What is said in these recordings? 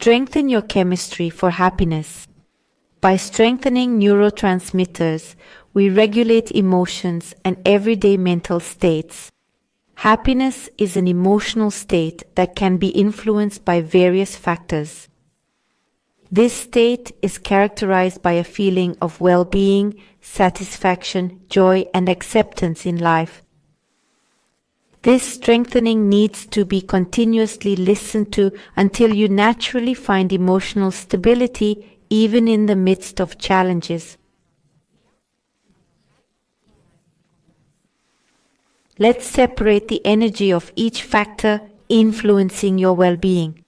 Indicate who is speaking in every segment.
Speaker 1: Strengthen your chemistry for happiness. By strengthening neurotransmitters, we regulate emotions and everyday mental states. Happiness is an emotional state that can be influenced by various factors. This state is characterized by a feeling of well-being, satisfaction, joy, and acceptance in life. This strengthening needs to be continuously listened to until you naturally find emotional stability even in the midst of challenges. Let's separate the energy of each factor influencing your well-being.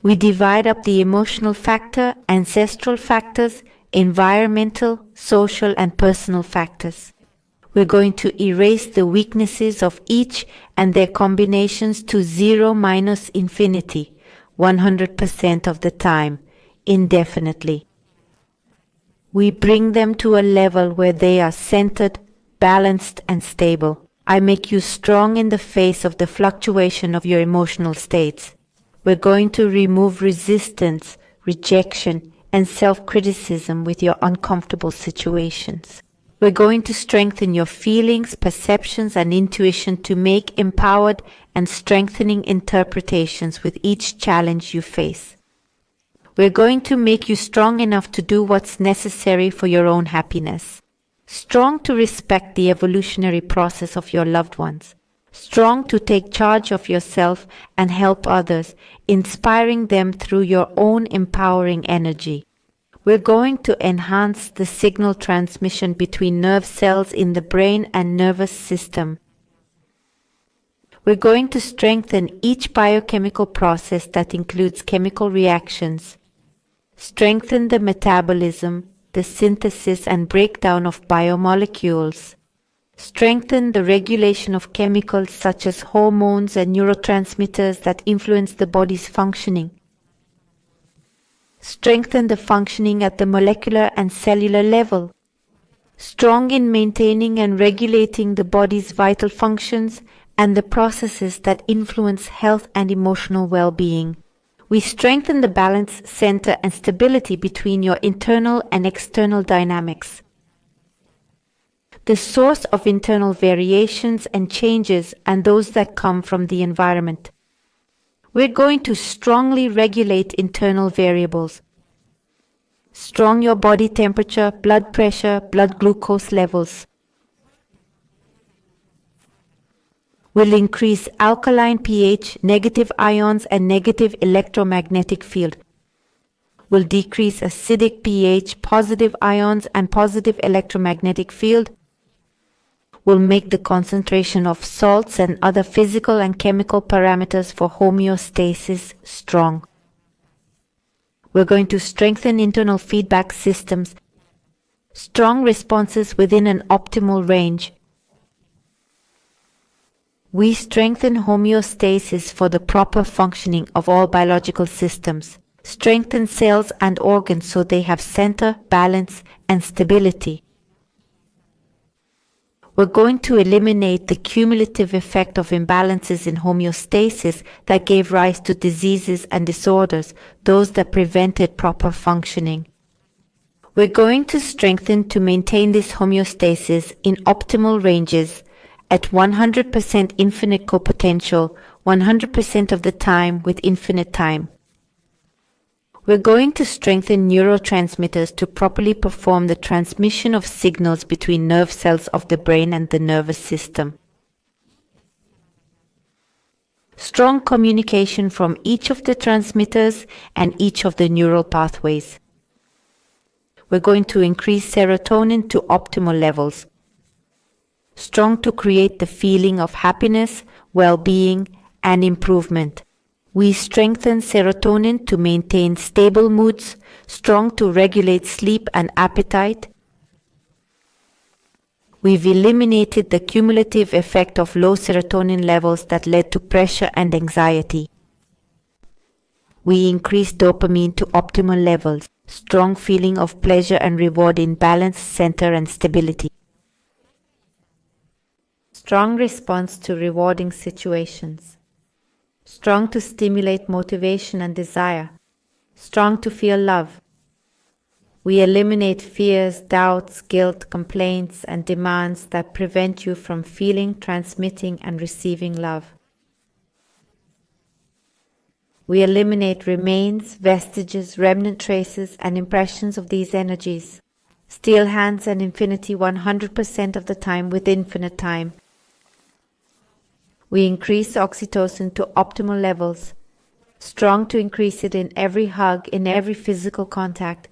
Speaker 1: We divide up the emotional factor, ancestral factors, environmental, social, and personal factors. We're going to erase the weaknesses of each and their combinations to 0 minus infinity, 100% of the time, indefinitely. We bring them to a level where they are centered, balanced, and stable. I make you strong in the face of the fluctuation of your emotional states. We're going to remove resistance, rejection, and self-criticism with your uncomfortable situations. We're going to strengthen your feelings, perceptions, and intuition to make empowered and strengthening interpretations with each challenge you face. We're going to make you strong enough to do what's necessary for your own happiness. Strong to respect the evolutionary process of your loved ones. Strong to take charge of yourself and help others, inspiring them through your own empowering energy. We're going to enhance the signal transmission between nerve cells in the brain and nervous system. We're going to strengthen each biochemical process that includes chemical reactions. Strengthen the metabolism, the synthesis and breakdown of biomolecules. Strengthen the regulation of chemicals such as hormones and neurotransmitters that influence the body's functioning. Strengthen the functioning at the molecular and cellular level. Strong in maintaining and regulating the body's vital functions and the processes that influence health and emotional well-being. We strengthen the balance, center, and stability between your internal and external dynamics. The source of internal variations and changes and those that come from the environment. We're going to strongly regulate internal variables. Strong your body temperature, blood pressure, blood glucose levels. Will increase alkaline pH, negative ions, and negative electromagnetic field. Will decrease acidic pH, positive ions, and positive electromagnetic field. Will make the concentration of salts and other physical and chemical parameters for homeostasis strong. We're going to strengthen internal feedback systems, strong responses within an optimal range. We strengthen homeostasis for the proper functioning of all biological systems, strengthen cells and organs so they have center, balance, and stability. We're going to eliminate the cumulative effect of imbalances in homeostasis that gave rise to diseases and disorders, those that prevented proper functioning. We're going to strengthen to maintain this homeostasis in optimal ranges at 100% infinite copotential, 100% of the time with infinite time. We're going to strengthen neurotransmitters to properly perform the transmission of signals between nerve cells of the brain and the nervous system. Strong communication from each of the transmitters and each of the neural pathways. We're going to increase serotonin to optimal levels. Strong to create the feeling of happiness, well-being, and improvement. We strengthen serotonin to maintain stable moods, strong to regulate sleep and appetite. We've eliminated the cumulative effect of low serotonin levels that led to pressure and anxiety. We increase dopamine to optimal levels, strong feeling of pleasure and reward in balance, center, and stability. Strong response to rewarding situations. Strong to stimulate motivation and desire. strong to feel love. We eliminate fears, doubts, guilt, complaints, and demands that prevent you from feeling, transmitting, and receiving love. We eliminate remains, vestiges, remnant traces, and impressions of these energies. Steel hands and infinity 100% of the time with infinite time. We increase oxytocin to optimal levels, strong to increase it in every hug, in every physical contact,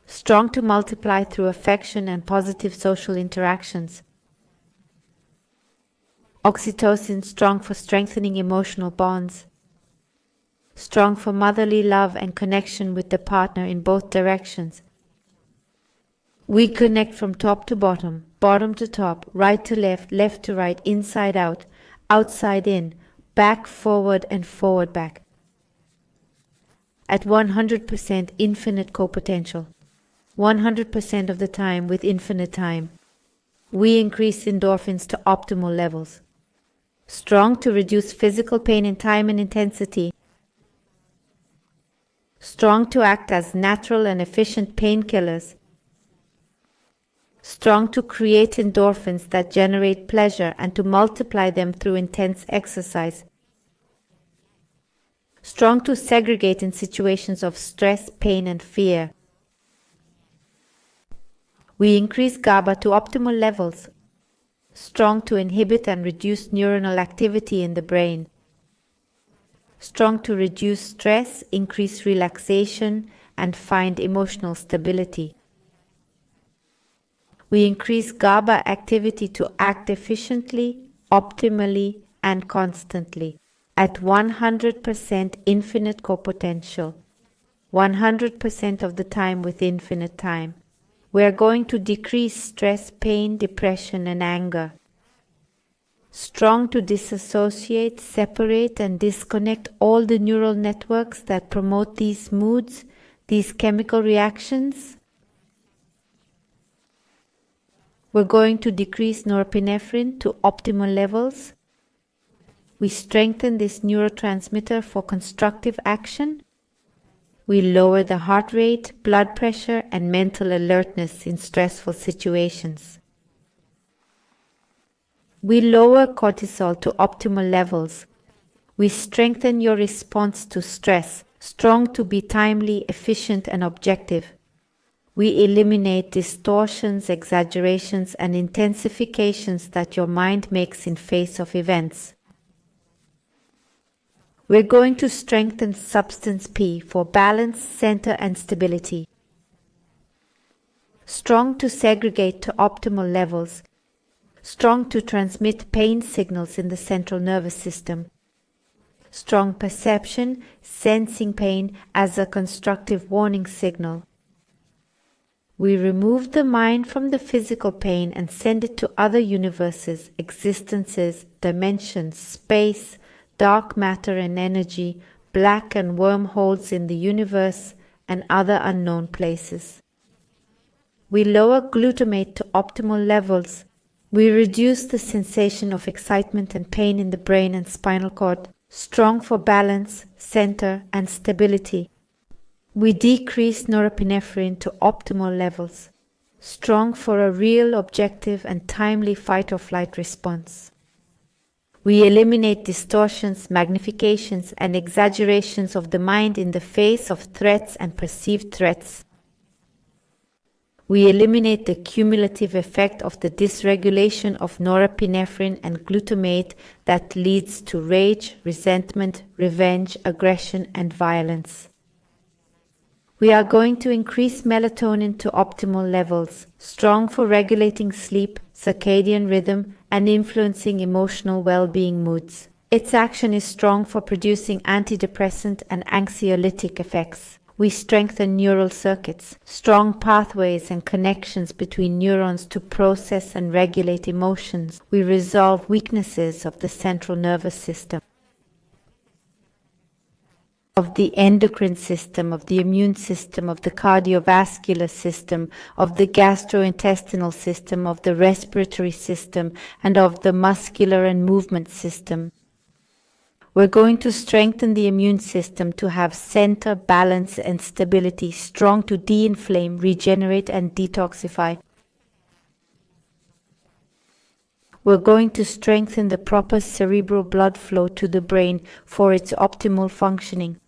Speaker 1: strong to multiply through affection and positive social interactions. Oxytocin strong for strengthening emotional bonds, strong for motherly love and connection with the partner in both directions. We connect from top to bottom, bottom to top, right to left, left to right, inside out, outside in, back forward and forward back. At 100% infinite co-potential, 100% of the time with infinite time. We increase endorphins to optimal levels. Strong to reduce physical pain in time and intensity. Strong to act as natural and efficient painkillers. Strong to create endorphins that generate pleasure and to multiply them through intense exercise. Strong to segregate in situations of stress, pain, and fear. We increase GABA to optimal levels, strong to inhibit and reduce neuronal activity in the brain, strong to reduce stress, increase relaxation, and find emotional stability. We increase GABA activity to act efficiently, optimally, and constantly at 100% infinite co-potential, 100% of the time with infinite time. We are going to decrease stress, pain, depression, and anger. Strong to disassociate, separate, and disconnect all the neural networks that promote these moods, these chemical reactions. We're going to decrease norepinephrine to optimal levels. We strengthen this neurotransmitter for constructive action. We lower the heart rate, blood pressure, and mental alertness in stressful situations. We lower cortisol to optimal levels. We strengthen your response to stress, strong to be timely, efficient, and objective. We eliminate distortions, exaggerations, and intensifications that your mind makes in face of events. We're going to strengthen substance P for balance, center, and stability. Strong to segregate to optimal levels. Strong to transmit pain signals in the central nervous system. Strong perception, sensing pain as a constructive warning signal. We remove the mind from the physical pain and send it to other universes, existences, dimensions, space, dark matter and energy, black and wormholes in the universe, and other unknown places. We lower glutamate to optimal levels. We reduce the sensation of excitement and pain in the brain and spinal cord, strong for balance, center, and stability. We decrease norepinephrine to optimal levels, strong for a real, objective, and timely fight-or-flight response. We eliminate distortions, magnifications, and exaggerations of the mind in the face of threats and perceived threats. We eliminate the cumulative effect of the dysregulation of norepinephrine and glutamate that leads to rage, resentment, revenge, aggression, and violence. We are going to increase melatonin to optimal levels, strong for regulating sleep, circadian rhythm, and influencing emotional well-being moods. Its action is strong for producing antidepressant and anxiolytic effects. We strengthen neural circuits, strong pathways and connections between neurons to process and regulate emotions. We resolve weaknesses of the central nervous system, of the endocrine system, of the immune system, of the cardiovascular system, of the gastrointestinal system, of the respiratory system, and of the muscular and movement system. We're going to strengthen the immune system to have center, balance, and stability, strong to de-inflame, regenerate, and detoxify. We're going to strengthen the proper cerebral blood flow to the brain for its optimal functioning.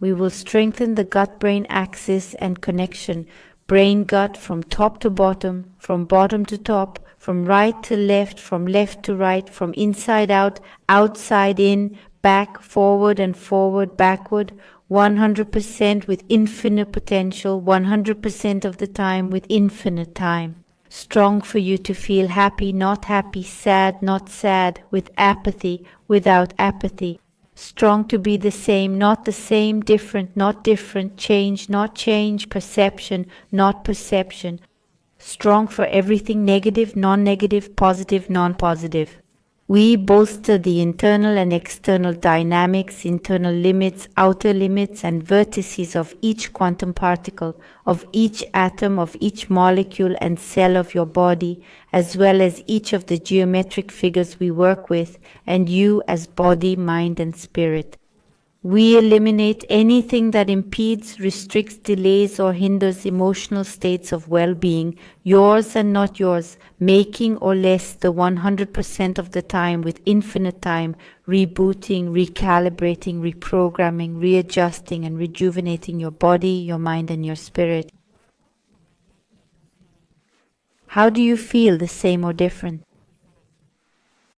Speaker 1: We will strengthen the gut-brain axis and connection, brain-gut from top to bottom, from bottom to top, from right to left, from left to right, from inside out, outside in, back, forward and forward, backward, 100% with infinite potential, 100% of the time with infinite time. Strong for you to feel happy, not happy, sad, not sad, with apathy, without apathy. Strong to be the same, not the same, different, not different, change, not change, perception, not perception. Strong for everything negative, non-negative, positive, non-positive. We bolster the internal and external dynamics, internal limits, outer limits, and vertices of each quantum particle, of each atom, of each molecule and cell of your body, as well as each of the geometric figures we work with, and you as body, mind, and spirit. We eliminate anything that impedes, restricts, delays, or hinders emotional states of well-being, yours and not yours, making or less the 100% of the time with infinite time, rebooting, recalibrating, reprogramming, readjusting, and rejuvenating your body, your mind, and your spirit. How do you feel, the same or different?